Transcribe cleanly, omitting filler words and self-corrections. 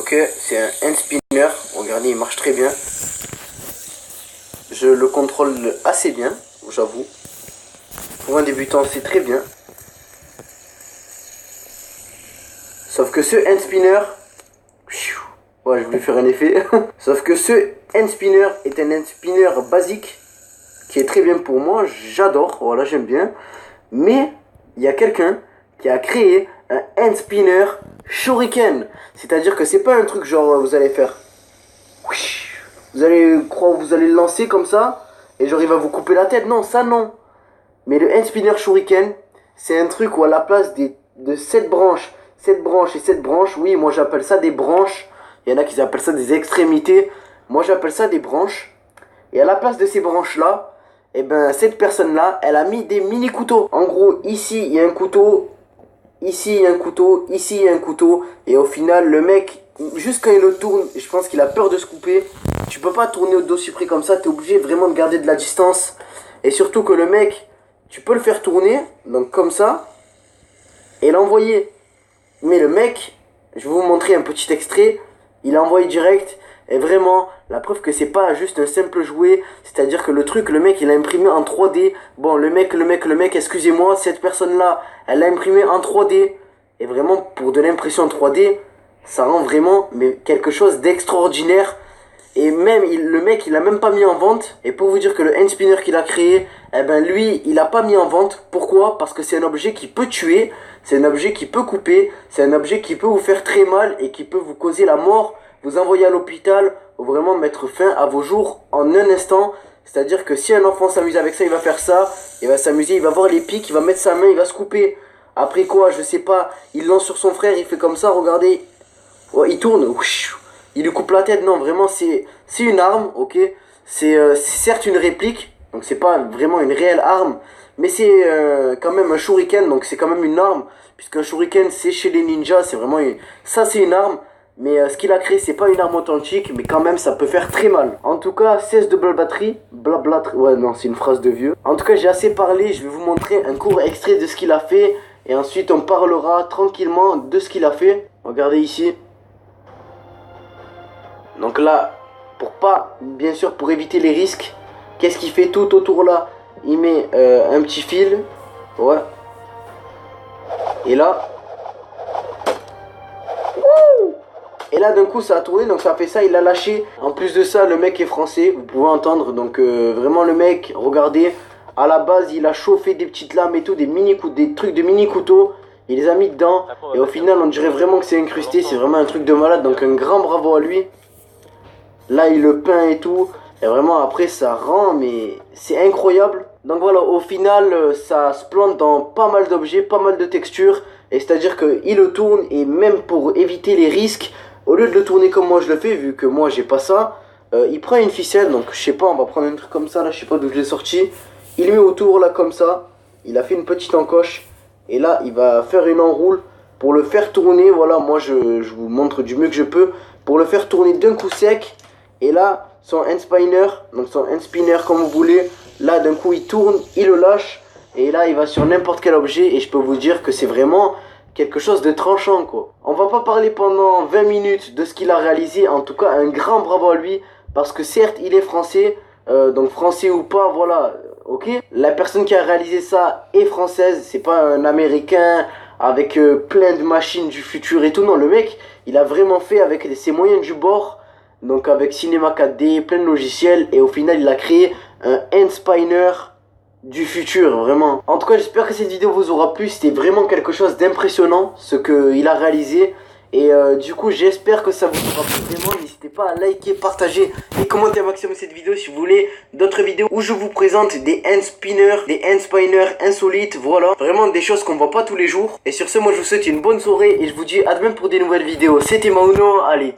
Ok, c'est un hand spinner. Regardez, il marche très bien. Je le contrôle assez bien, j'avoue. Pour un débutant, c'est très bien. Sauf que ce hand spinner... Ouais, je voulais faire un effet. Sauf que ce hand spinner est un hand spinner basique qui est très bien pour moi. J'adore, voilà, j'aime bien. Mais il y a quelqu'un qui a créé un hand spinner shuriken. C'est-à-dire que c'est pas un truc genre vous allez faire... Vous allez croire, vous allez le lancer comme ça et genre il va vous couper la tête. Non, ça non. Mais le hand spinner shuriken, c'est un truc où à la place de 7 branches, 7 branches et 7 branches, oui, moi j'appelle ça des branches. Il y en a qui appellent ça des extrémités. Moi j'appelle ça des branches. Et à la place de ces branches-là, eh ben, cette personne-là, elle a mis des mini couteaux. En gros, ici il y a un couteau, ici il y a un couteau, ici il y a un couteau. Et au final, le mec, juste quand il le tourne, je pense qu'il a peur de se couper. Tu peux pas tourner au dossier pris comme ça, tu es obligé vraiment de garder de la distance. Et surtout que le mec, tu peux le faire tourner, donc comme ça, et l'envoyer. Mais le mec, je vais vous montrer un petit extrait, il a envoyé direct, et vraiment, la preuve que c'est pas juste un simple jouet, c'est-à-dire que le truc, le mec, il a imprimé en 3D. Bon, le mec, excusez-moi, cette personne-là, elle l'a imprimé en 3D. Et vraiment, pour de l'impression en 3D, ça rend vraiment mais quelque chose d'extraordinaire. Et même, le mec, il a même pas mis en vente. Et pour vous dire que le hand spinner qu'il a créé, eh ben lui, il a pas mis en vente. Pourquoi? Parce que c'est un objet qui peut tuer, c'est un objet qui peut couper, c'est un objet qui peut vous faire très mal et qui peut vous causer la mort, vous envoyer à l'hôpital, ou vraiment mettre fin à vos jours en un instant. C'est-à-dire que si un enfant s'amuse avec ça, il va faire ça, il va s'amuser, il va voir les pics, il va mettre sa main, il va se couper. Après quoi, je sais pas, il lance sur son frère, il fait comme ça, regardez. Ouais, il tourne, il lui coupe la tête. Non, vraiment, c'est une arme, ok. C'est certes une réplique, donc c'est pas vraiment une réelle arme, mais c'est quand même un shuriken, donc c'est quand même une arme, puisqu'un shuriken c'est chez les ninjas, c'est vraiment ça c'est une arme, mais ce qu'il a créé c'est pas une arme authentique, mais quand même ça peut faire très mal. En tout cas, cesse de blablaterie, ouais non c'est une phrase de vieux. En tout cas j'ai assez parlé, je vais vous montrer un court extrait de ce qu'il a fait, et ensuite on parlera tranquillement de ce qu'il a fait. Regardez ici. Donc là, bien sûr, pour éviter les risques, qu'est-ce qu'il fait tout autour là? Il met un petit fil, ouais. Et là, et là d'un coup ça a tourné, donc ça a fait ça, il a lâché. En plus de ça, le mec est français, vous pouvez entendre. Donc vraiment le mec, regardez, à la base il a chauffé des petites lames et tout, des trucs de mini couteaux. Il les a mis dedans, et au final on dirait vraiment que c'est incrusté, c'est vraiment un truc de malade. Donc un grand bravo à lui. Là il le peint et tout, et vraiment après ça rend, mais c'est incroyable. Donc voilà, au final ça se plante dans pas mal d'objets, pas mal de textures. Et c'est à dire qu'il le tourne, et même pour éviter les risques, au lieu de le tourner comme moi je le fais, vu que moi j'ai pas ça, il prend une ficelle. Donc je sais pas, on va prendre un truc comme ça, là je sais pas d'où je l'ai sorti. Il met autour là comme ça, il a fait une petite encoche, et là il va faire une enroule pour le faire tourner. Voilà, moi je vous montre du mieux que je peux, pour le faire tourner d'un coup sec. Et là, son hand spinner, donc son hand spinner comme vous voulez, là d'un coup il tourne, il le lâche, et là il va sur n'importe quel objet, et je peux vous dire que c'est vraiment quelque chose de tranchant quoi. On va pas parler pendant 20 minutes de ce qu'il a réalisé, en tout cas un grand bravo à lui, parce que certes il est français, donc français ou pas, voilà, ok. La personne qui a réalisé ça est française, c'est pas un américain avec plein de machines du futur et tout, non, le mec il a vraiment fait avec ses moyens du bord. Donc avec Cinema 4D, plein de logiciels, et au final il a créé un hand spinner du futur, vraiment. En tout cas j'espère que cette vidéo vous aura plu, c'était vraiment quelque chose d'impressionnant ce qu'il a réalisé. Et du coup j'espère que ça vous aura plu vraiment. N'hésitez pas à liker, partager et commenter un maximum cette vidéo si vous voulez d'autres vidéos où je vous présente des hand spinners insolites, voilà. Vraiment des choses qu'on voit pas tous les jours. Et sur ce, moi je vous souhaite une bonne soirée et je vous dis à demain pour des nouvelles vidéos. C'était Mauno, allez.